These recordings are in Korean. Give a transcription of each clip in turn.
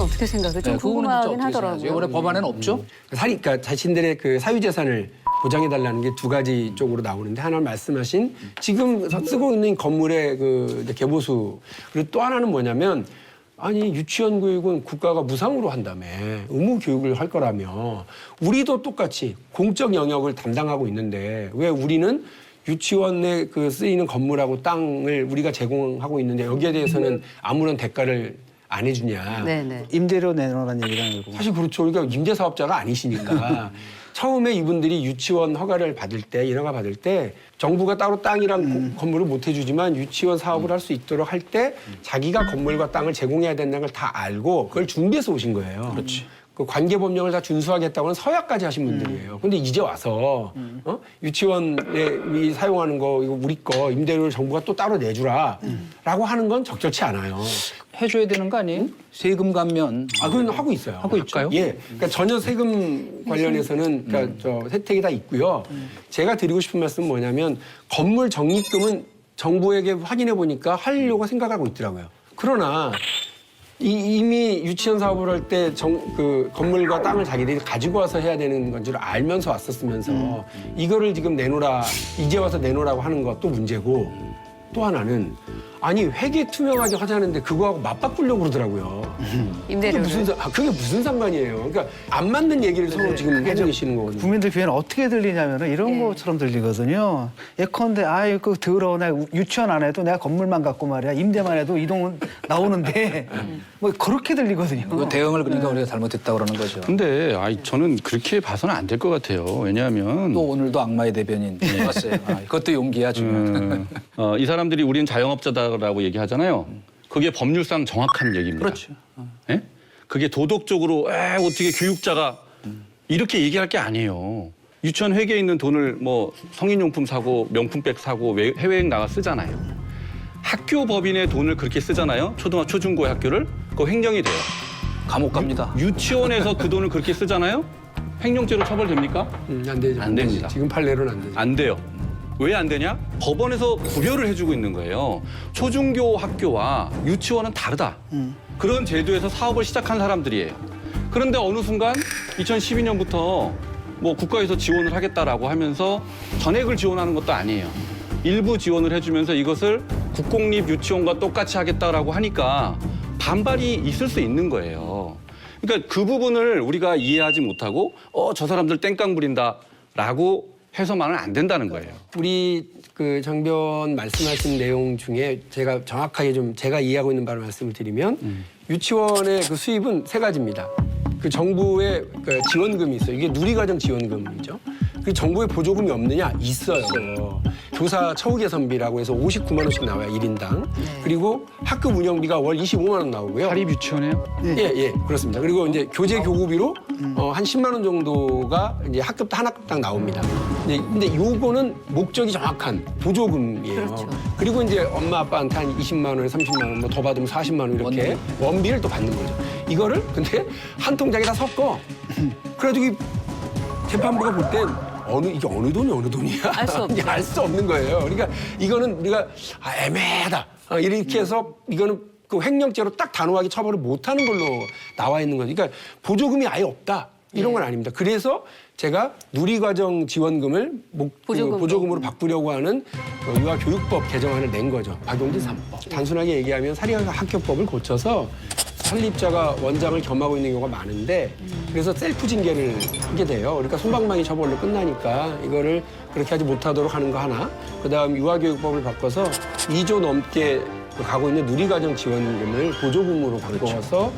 어떻게 생각해요? 좀 네, 그거는 진짜 궁금하긴 어떻게 생각하세요? 하더라고요. 이번에 법안에는 없죠? 그러니까 자신들의 그 사유재산을 보장해달라는 게 두 가지 쪽으로 나오는데 하나는 말씀하신 지금 쓰고 있는 건물의 그 이제 개보수 그리고 또 하나는 뭐냐면 아니 유치원 교육은 국가가 무상으로 한다며 의무 교육을 할 거라며 우리도 똑같이 공적 영역을 담당하고 있는데 왜 우리는 유치원에 그 쓰이는 건물하고 땅을 우리가 제공하고 있는데 여기에 대해서는 아무런 대가를 안 해주냐. 네네. 임대료 내놓으라는 얘기도 아니고. 사실 그렇죠. 그러니까 임대사업자가 아니시니까 처음에 이분들이 유치원 허가를 받을 때, 인허가 받을 때 정부가 따로 땅이랑 건물을 못 해주지만 유치원 사업을 할 수 있도록 할 때 자기가 건물과 땅을 제공해야 된다는 걸 다 알고 그걸 준비해서 오신 거예요. 그렇지. 그 관계 법령을 다 준수하겠다고는 서약까지 하신 분들이에요. 근데 이제 와서 유치원에 사용하는 거 이거 우리 거 임대료를 정부가 또 따로 내주라라고 하는 건 적절치 않아요. 해줘야 되는 거 아니에요? 세금 감면. 아, 그건 하고 있어요. 하고 있을까요? 예. 그러니까 전혀 세금 관련해서는 그러니까 저 혜택이 다 있고요. 제가 드리고 싶은 말씀은 뭐냐면 건물 적립금은 정부에게 확인해 보니까 하려고 생각하고 있더라고요. 그러나 이미 유치원 사업을 할 때 그 건물과 땅을 자기들이 가지고 와서 해야 되는 건 줄 알면서 왔었으면서 이거를 지금 내놓으라 이제 와서 내놓으라고 하는 것도 문제고 또 하나는 아니 회계 투명하게 하자는데 그거하고 맞바꾸려고 그러더라고요. 임대료를. 그게 무슨 상관이에요. 그러니까 안 맞는 얘기를 서로 지금 하고 계시는 거거든요. 국민들 귀에는 어떻게 들리냐면 이런 네. 것처럼 들리거든요. 예컨대 아이고 더러워 나 유치원 안 해도 내가 건물만 갖고 말이야 임대만 해도 이동 나오는데 뭐 그렇게 들리거든요. 그 대응을 그러니까 우리가 잘못했다 그러는 거죠. 근데 저는 그렇게 봐서는 안 될 것 같아요. 왜냐하면 또 오늘도 악마의 대변인 왔어요. 아, 그것도 용기야 중요한. 이 사람들이 우리는 자영업자다라고 얘기하잖아요. 그게 법률상 정확한 얘기입니다. 그렇죠. 예? 그게 도덕적으로 어떻게 교육자가 이렇게 얘기할 게 아니에요. 유치원 회계에 있는 돈을 뭐 성인용품 사고 명품백 사고 해외여행 나가 쓰잖아요. 학교 법인의 돈을 그렇게 쓰잖아요. 초중고의 학교를. 그거 횡령이 돼요. 감옥 갑니다. 유치원에서 그 돈을 그렇게 쓰잖아요. 횡령죄로 처벌됩니까? 안 되죠. 안 됩니다. 지금 판례로는 안 되죠. 안 돼요. 왜 안 되냐? 법원에서 구별을 해주고 있는 거예요. 초중교 학교와 유치원은 다르다. 그런 제도에서 사업을 시작한 사람들이에요. 그런데 어느 순간 2012년부터 뭐 국가에서 지원을 하겠다라고 하면서 전액을 지원하는 것도 아니에요. 일부 지원을 해주면서 이것을 국공립 유치원과 똑같이 하겠다라고 하니까 반발이 있을 수 있는 거예요. 그러니까 그 부분을 우리가 이해하지 못하고 저 사람들 땡깡 부린다라고 해서만은 안 된다는 거예요. 우리 그 정변 말씀하신 내용 중에 제가 정확하게 좀 제가 이해하고 있는 바를 말씀을 드리면 유치원의 그 수입은 세 가지입니다. 그 정부의 그 지원금이 있어요. 이게 누리과정 지원금이죠. 그 정부의 보조금이 없느냐? 있어요. 교사 처우 개선비라고 해서 59만 원씩 나와요, 1인당. 그리고 학급 운영비가 월 25만 원 나오고요. 사립 유치원이에요? 예, 그렇습니다. 그리고 이제 교재 교구비로 한 10만 원 정도가 이제 한 학급당 나옵니다. 근데 요거는 목적이 정확한 보조금이에요. 그렇죠. 그리고 이제 엄마 아빠한테 한 20만 원에 30만 원, 뭐 더 받으면 40만 원 이렇게 원비를 또 받는 거죠. 이거를 근데 한 통장에다 섞어. 그래도 이 재판부가 볼 땐 이게 어느 돈이 어느 돈이야? 알수 없죠. 알 수 없는 거예요. 그러니까 이거는 우리가 애매하다. 이렇게 해서 이거는 그 횡령죄로 딱 단호하게 처벌을 못하는 걸로 나와 있는 거죠. 그러니까 보조금이 아예 없다. 이런 건 아닙니다. 그래서 제가 누리과정 지원금을 보조금으로 바꾸려고 하는 유아교육법 개정안을 낸 거죠. 박용진 3법. 단순하게 얘기하면 사립학교법을 고쳐서 설립자가 원장을 겸하고 있는 경우가 많은데 그래서 셀프 징계를 하게 돼요. 그러니까 솜방망이 처벌로 끝나니까 이거를 그렇게 하지 못하도록 하는 거 하나. 그다음 유아교육법을 바꿔서 2조 넘게 가고 있는 누리과정 지원금을 보조금으로 바꿔서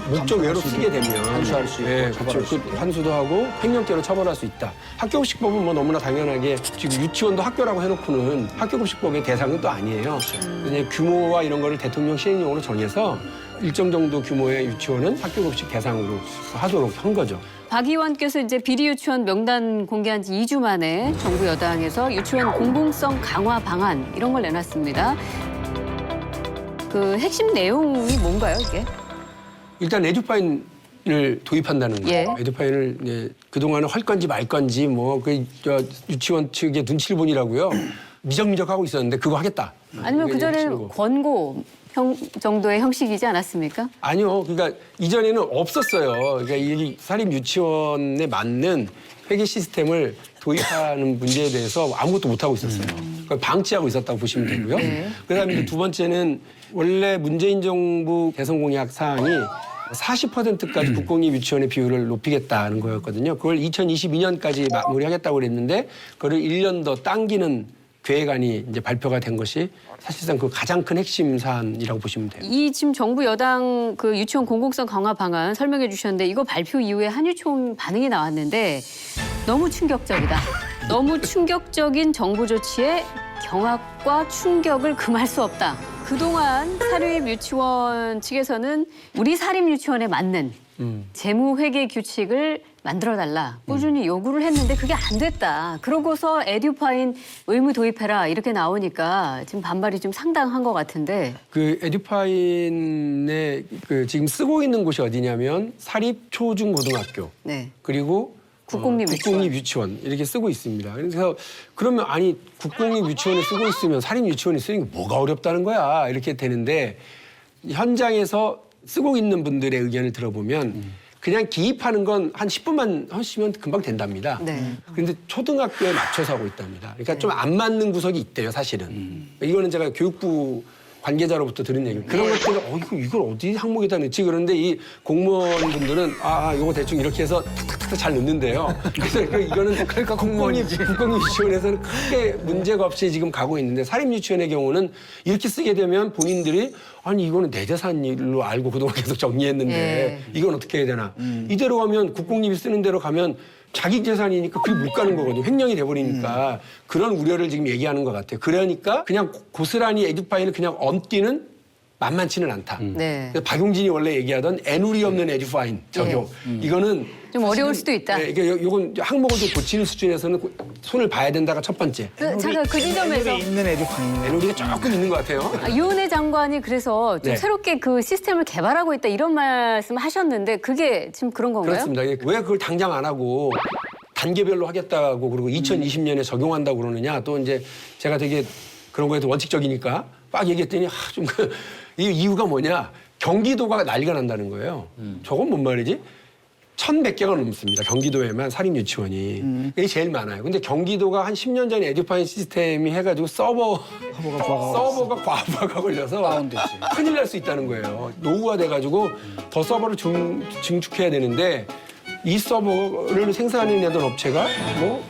목적 외로 쓰게 되면 환수할 수 있고 네, 처벌할 그렇죠. 수 있고. 환수도 하고 횡령죄로 처벌할 수 있다. 학교급식법은 뭐 너무나 당연하게 지금 유치원도 학교라고 해놓고는 학교급식법의 대상은 또 아니에요. 그냥 규모와 이런 거를 대통령 시행령으로 정해서 일정 정도 규모의 유치원은 학교급식 대상으로 하도록 한 거죠. 박 의원께서 이제 비리 유치원 명단 공개한 지 2주 만에 정부 여당에서 유치원 공공성 강화 방안 이런 걸 내놨습니다. 그 핵심 내용이 뭔가요, 이게? 일단 에듀파인을 도입한다는 거예요. 예. 에듀파인을 이제 그동안은 할 건지 말 건지 유치원 측의 눈치를 보니라고요. 미적미적하고 있었는데 그거 하겠다. 아니면 이게 그전에는 핵심이고. 권고 정도의 형식이지 않았습니까? 아니요. 그러니까 이전에는 없었어요. 그러니까 이 사립 유치원에 맞는 회계 시스템을 도입하는 문제에 대해서 아무것도 못 하고 있었어요. 그걸 방치하고 있었다고 보시면 되고요. 그다음에 이제 두 번째는 원래 문재인 정부 대선 공약 사항이 40%까지 국공립 유치원의 비율을 높이겠다는 거였거든요. 그걸 2022년까지 마무리하겠다고 그랬는데 그걸 1년 더 당기는 계획안이 이제 발표가 된 것이 사실상 그 가장 큰 핵심 사안이라고 보시면 돼요. 이 지금 정부 여당 그 유치원 공공성 강화 방안 설명해 주셨는데 이거 발표 이후에 한유총 반응이 나왔는데 너무 충격적이다. 너무 충격적인 정부 조치에 경악과 충격을 금할 수 없다. 그동안 사립 유치원 측에서는 우리 사립 유치원에 맞는 재무 회계 규칙을 만들어달라 꾸준히 요구를 했는데 그게 안 됐다. 그러고서 에듀파인 의무 도입해라 이렇게 나오니까 지금 반발이 좀 상당한 것 같은데. 그 에듀파인에 그 지금 쓰고 있는 곳이 어디냐면 사립 초중고등학교 네. 그리고 국공립 국공립 유치원 이렇게 쓰고 있습니다. 그래서 그러면 아니 국공립 유치원에 쓰고 있으면 사립 유치원에 쓰는 게 뭐가 어렵다는 거야 이렇게 되는데 현장에서 쓰고 있는 분들의 의견을 들어보면 그냥 기입하는 건 한 10분만 하시면 금방 된답니다. 네. 그런데 초등학교에 맞춰서 하고 있답니다. 그러니까 좀 안 맞는 구석이 있대요, 사실은. 이거는 제가 교육부 관계자로부터 들은 얘기입니다. 그런 것들을 이걸 어디 항목에다 넣지 그런데 이 공무원분들은 이거 대충 이렇게 해서 탁탁탁 잘 넣는데요. 그래서 이거는 그러니까 국공립 유치원에서는 크게 문제가 없이 지금 가고 있는데 사립 유치원의 경우는 이렇게 쓰게 되면 본인들이 아니 이거는 내 재산일로 알고 그동안 계속 정리했는데 이건 어떻게 해야 되나. 이대로 가면 국공립이 쓰는 대로 가면 자기 재산이니까 그게 못 가는 거거든요. 횡령이 돼버리니까 그런 우려를 지금 얘기하는 것 같아요. 그러니까 그냥 고스란히 에듀파인을 그냥 얹기는 만만치는 않다. 네. 그래서 박용진이 원래 얘기하던 애누리 없는 에듀파인 적용. 이거는 좀 어려울 수도 있다. 네, 이게 요건 항목을 좀 고치는 수준에서는 손을 봐야 된다가 첫 번째. 잠깐 그 지점에서 있는 에듀파인. 애누리가 조금 있는 것 같아요. 유은혜 장관이 그래서 좀 네. 새롭게 그 시스템을 개발하고 있다 이런 말씀 하셨는데 그게 지금 그런 건가요? 그렇습니다. 왜 그걸 당장 안 하고 단계별로 하겠다고 그러고 2020년에 적용한다고 그러느냐. 또 이제 제가 되게 그런 거에도 원칙적이니까 막 얘기했더니 이 이유가 뭐냐. 경기도가 난리가 난다는 거예요. 저건 뭔 말이지? 1,100개가 넘습니다. 경기도에만 사립 유치원이. 이게 제일 많아요. 근데 경기도가 한 10년 전에 에듀파인 시스템이 해가지고 서버가 과부하가 걸려서 큰일 날 수 있다는 거예요. 노후화 돼가지고 더 서버를 증축해야 되는데 이 서버를 생산해내던 업체가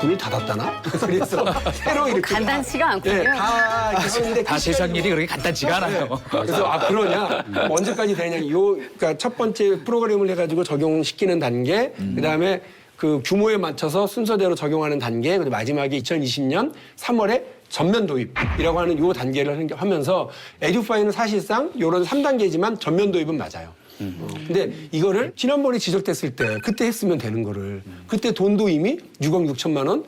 문을 닫았다나? 그래서 새로 이렇게 간단치가 않군요. 네, 다 이렇게 하는데 다 세상 일이 그렇게 간단치가 않아요. 그래서 그러냐 언제까지 되냐 그러니까 첫 번째 프로그램을 해가지고 적용시키는 단계 그다음에 그 규모에 맞춰서 순서대로 적용하는 단계 그리고 마지막에 2020년 3월에 전면 도입이라고 하는 요 단계를 하면서 에듀파인은 사실상 요런 3단계지만 전면 도입은 맞아요. 근데 이거를 지난번에 지적됐을 때 그때 했으면 되는 거를 그때 돈도 이미 6억 6천만 원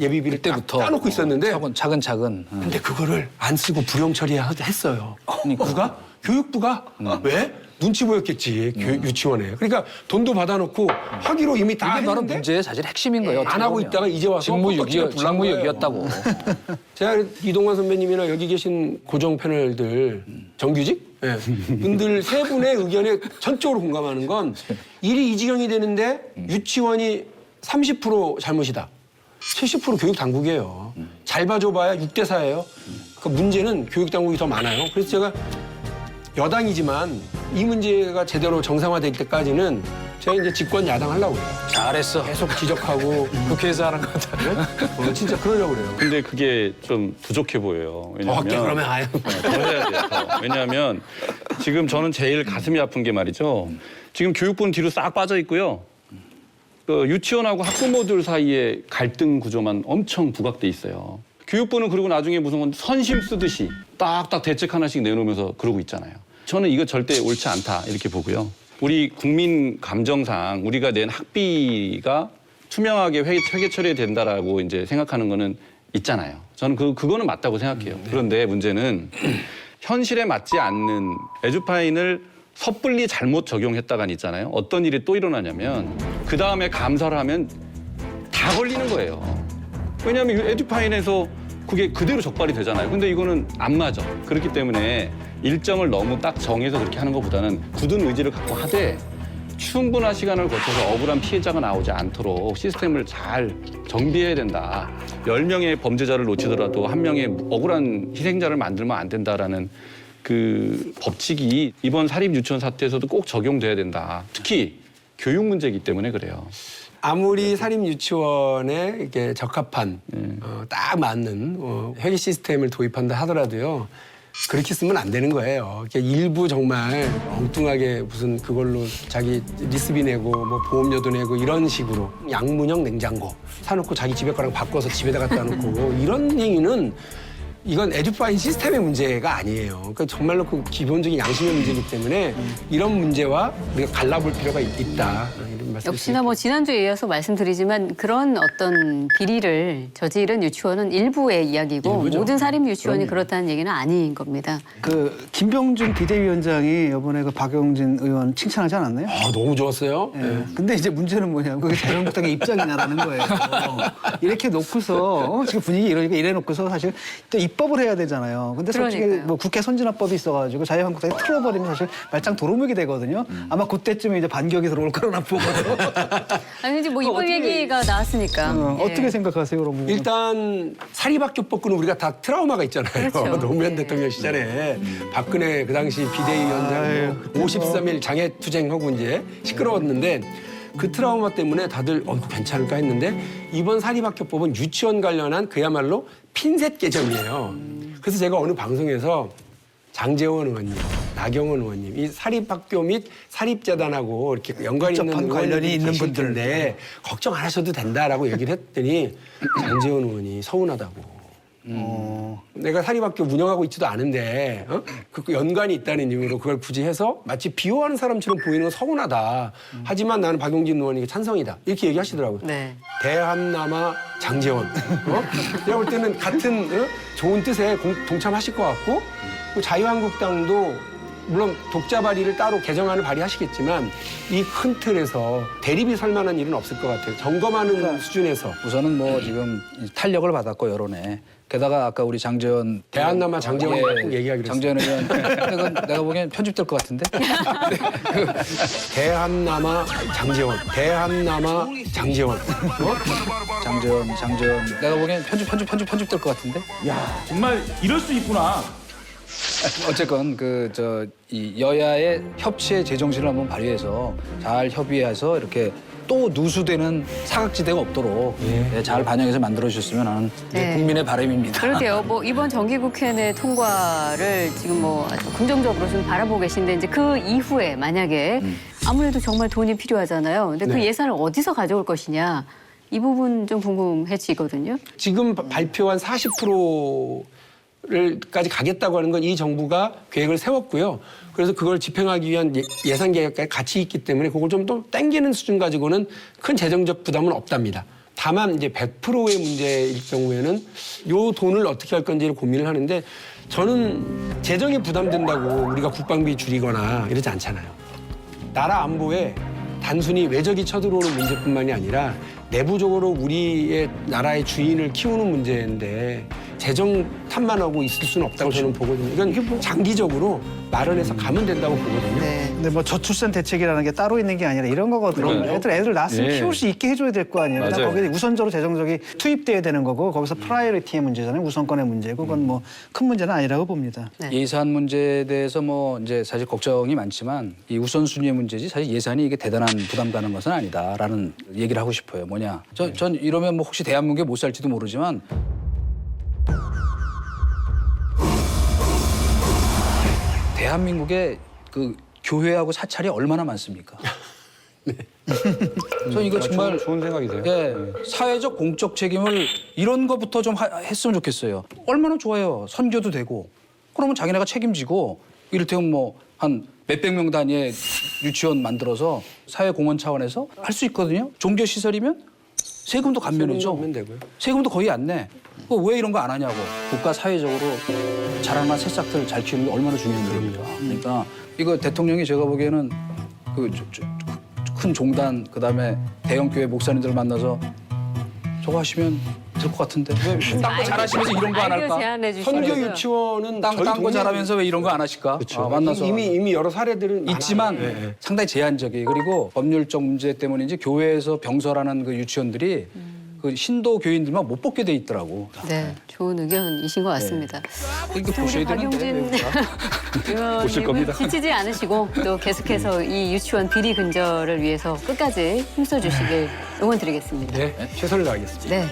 예비비를 그때부터 따놓고 있었는데 차근차근. 근데 그거를 안 쓰고 불용 처리했어요. 누가? 교육부가. 왜? 눈치 보였겠지. 유치원에. 그러니까 돈도 받아놓고 하기로 이미 다 이게 바로 했는데 문제의 사실 핵심인 거예요. 안 하고 있다가 이제 와서 직무유기였다고. 제가 이동관 선배님이나 여기 계신 고정 패널들 정규직 분들 세 분의 의견에 전적으로 공감하는 건 일이 이 지경이 되는데 유치원이 30% 잘못이다. 70% 교육 당국이에요. 잘 봐줘봐야 6대 4예요. 그 문제는 교육 당국이 더 많아요. 그래서 제가 여당이지만 이 문제가 제대로 정상화될 때까지는 제가 이제 집권 야당 하려고 해요. 잘했어. 계속 지적하고 국회에서 하는 거 같아. 진짜 그러려고 그래요. 근데 그게 좀 부족해 보여요. 정확히 그러면 아유. 더 해야 돼요. 더. 왜냐하면 지금 저는 제일 가슴이 아픈 게 말이죠. 지금 교육부는 뒤로 싹 빠져 있고요. 그 유치원하고 학부모들 사이에 갈등 구조만 엄청 부각돼 있어요. 교육부는 그리고 나중에 무슨 선심 쓰듯이 딱딱 대책 하나씩 내놓으면서 그러고 있잖아요. 저는 이거 절대 옳지 않다 이렇게 보고요. 우리 국민 감정상 우리가 낸 학비가 투명하게 회계 처리된다라고 이제 생각하는 거는 있잖아요. 저는 그거는 맞다고 생각해요. 그런데 문제는 현실에 맞지 않는 에듀파인을 섣불리 잘못 적용했다간 있잖아요. 어떤 일이 또 일어나냐면 그 다음에 감사를 하면 다 걸리는 거예요. 왜냐하면 에듀파인에서 그게 그대로 적발이 되잖아요. 근데 이거는 안 맞아. 그렇기 때문에 일정을 너무 딱 정해서 그렇게 하는 것보다는 굳은 의지를 갖고 하되 충분한 시간을 거쳐서 억울한 피해자가 나오지 않도록 시스템을 잘 정비해야 된다. 10명의 범죄자를 놓치더라도 1명의 억울한 희생자를 만들면 안 된다라는 그 법칙이 이번 사립 유치원 사태에서도 꼭 적용돼야 된다. 특히 교육 문제이기 때문에 그래요. 아무리 사립 유치원에 이렇게 적합한 딱 맞는 회계 시스템을 도입한다 하더라도요. 그렇게 쓰면 안 되는 거예요. 이렇게 일부 정말 엉뚱하게 무슨 그걸로 자기 리스비 내고 뭐 보험료도 내고 이런 식으로 양문형 냉장고 사놓고 자기 집에 거랑 바꿔서 집에다 갖다 놓고 이런 행위는 이건 에듀파인 시스템의 문제가 아니에요. 그러니까 정말로 그 기본적인 양심의 문제이기 때문에 이런 문제와 우리가 갈라볼 필요가 있다. 이런 말씀. 역시나 뭐 지난주에 이어서 말씀드리지만 그런 어떤 비리를 저지른 유치원은 일부의 이야기고 일부죠. 모든 사립 유치원이 그렇다는 얘기는 아닌 겁니다. 그 김병준 비대위원장이 이번에 그 박용진 의원 칭찬하지 않았나요? 아, 너무 좋았어요. 예. 근데 이제 문제는 뭐냐면 그게 자유한국당의 입장이냐라는 거예요. 이렇게 놓고서 지금 분위기 이러니까 이래 놓고서 사실 또 입법을 해야 되잖아요. 근데 솔직히 그러니까요. 뭐 국회 선진화법이 있어가지고 자유한국당이 틀어버리면 사실 말짱 도루묵이 되거든요. 아마 그때쯤에 이제 반격이 들어올 거라나 보거든요. 아니 이제 뭐 입법 어떻게- 얘기가 나왔으니까. 예. 어떻게 생각하세요, 그럼? 일단 사립학교법은 우리가 다 트라우마가 있잖아요. 그렇죠. 노무현 네. 대통령 시절에 박근혜 그 당시 비대위원장 53일 장애투쟁하고 이제 시끄러웠는데 그 트라우마 때문에 다들 이거 괜찮을까 했는데 이번 사립학교법은 유치원 관련한 그야말로 핀셋 개정이에요. 그래서 제가 어느 방송에서 장제원 의원님, 나경원 의원님, 이 사립학교 및 사립재단하고 이렇게 연관이 있는 복잡한 관련이 있는 분들인데 걱정 안 하셔도 된다라고 얘기를 했더니 장제원 의원이 서운하다고. 내가 사립학교 운영하고 있지도 않은데 그 연관이 있다는 이유로 그걸 굳이 해서 마치 비호하는 사람처럼 보이는 건 서운하다. 하지만 나는 박용진 의원에게 찬성이다. 이렇게 얘기하시더라고요. 네. 대한남아 장제원. 내가 볼 때는 같은 좋은 뜻에 동참하실 것 같고 자유한국당도 물론 독자 발의를 따로 개정안을 발의하시겠지만 이 큰 틀에서 대립이 설 만한 일은 없을 것 같아요. 점검하는 수준에서. 우선은 뭐 지금 탄력을 받았고 여론에 게다가 아까 우리 장재원 대한남아 장제원 꼭 얘기하기로 장재원 의원 그건 내가 보기엔 편집될 것 같은데 대한남아 장제원. 대한남아 장제원. 장재원 내가 보기엔 편집될 것 같은데 야 정말 이럴 수 있구나. 어쨌건 이 여야의 협치의 제정신을 한번 발휘해서 잘 협의해서 이렇게 또 누수되는 사각지대가 없도록 잘 반영해서 만들어 주셨으면 하는 네. 국민의 바람입니다. 그러게요. 뭐 이번 정기국회 내 통과를 지금 뭐 아주 긍정적으로 좀 바라보고 계신데 이제 그 이후에 만약에 아무래도 정말 돈이 필요하잖아요. 근데 그 네. 예산을 어디서 가져올 것이냐 이 부분 좀 궁금해지거든요. 지금 발표한 40%까지 가겠다고 하는 건 이 정부가 계획을 세웠고요. 그래서 그걸 집행하기 위한 예산 계획까지 같이 있기 때문에 그걸 좀 더 땡기는 수준 가지고는 큰 재정적 부담은 없답니다. 다만 이제 100%의 문제일 경우에는 요 돈을 어떻게 할 건지를 고민을 하는데 저는 재정이 부담된다고 우리가 국방비 줄이거나 이러지 않잖아요. 나라 안보에 단순히 외적이 쳐들어오는 문제뿐만이 아니라 내부적으로 우리의 나라의 주인을 키우는 문제인데 재정 탓만하고 있을 수는 없다고 저는 보거든요. 이건 장기적으로 마련해서 가면 된다고 보거든요. 네. 근데 뭐 저출산 대책이라는 게 따로 있는 게 아니라 이런 거거든요. 그럼요. 애들 낳았으면 네. 키울 수 있게 해줘야 될 거 아니에요. 맞아요. 거기에 우선적으로 재정적이 투입돼야 되는 거고 거기서 프라이어리티의 문제잖아요. 우선권의 문제고 그건 뭐 큰 문제는 아니라고 봅니다. 네. 예산 문제에 대해서 뭐 이제 사실 걱정이 많지만 이 우선순위의 문제지 사실 예산이 이게 대단한 부담 가는 것은 아니다라는 얘기를 하고 싶어요. 뭐냐? 전 이러면 뭐 혹시 대한민국에 못 살지도 모르지만 대한민국에 그 교회하고 사찰이 얼마나 많습니까? 저 이거 정말 좋은 생각이세요. 예, 사회적 공적 책임을 이런 거부터 좀 했으면 좋겠어요. 얼마나 좋아요. 선교도 되고. 그러면 자기네가 책임지고 이를테면 뭐 한 몇백 명 단위의 유치원 만들어서 사회 공헌 차원에서 할 수 있거든요. 종교 시설이면 세금도 감면이죠. 하면 되고요. 세금도 거의 안 내. 왜 이런 거 안 하냐고. 국가 사회적으로 자라난 새싹들 잘 키우는 게 얼마나 중요한 일입니까. 그러니까 이거 대통령이 제가 보기에는 큰 종단 그다음에 대형 교회 목사님들 만나서 저거 하시면 될 것 같은데 왜 딴 거 잘하시면서 이런 거 안 아이디어 할까? 제안해 선교 주시면 유치원은 저희 딴 거 동네- 잘하면서 왜 이런 거 안 하실까? 그렇죠. 만나서 이미 여러 사례들은 있지만 많아요. 예, 예. 상당히 제한적이에요. 그리고 법률적 문제 때문인지 교회에서 병설하는 그 유치원들이 그 신도 교인들만 못 뽑게 돼 있더라고. 네, 좋은 의견이신 것 같습니다. 이거 우리 보셔야 되는데. 박용진 왜 보실 의원님은 겁니다. 지치지 않으시고 또 계속해서 이 유치원 비리 근절을 위해서 끝까지 힘써주시길 응원드리겠습니다. 네, 최선을 다하겠습니다. 네.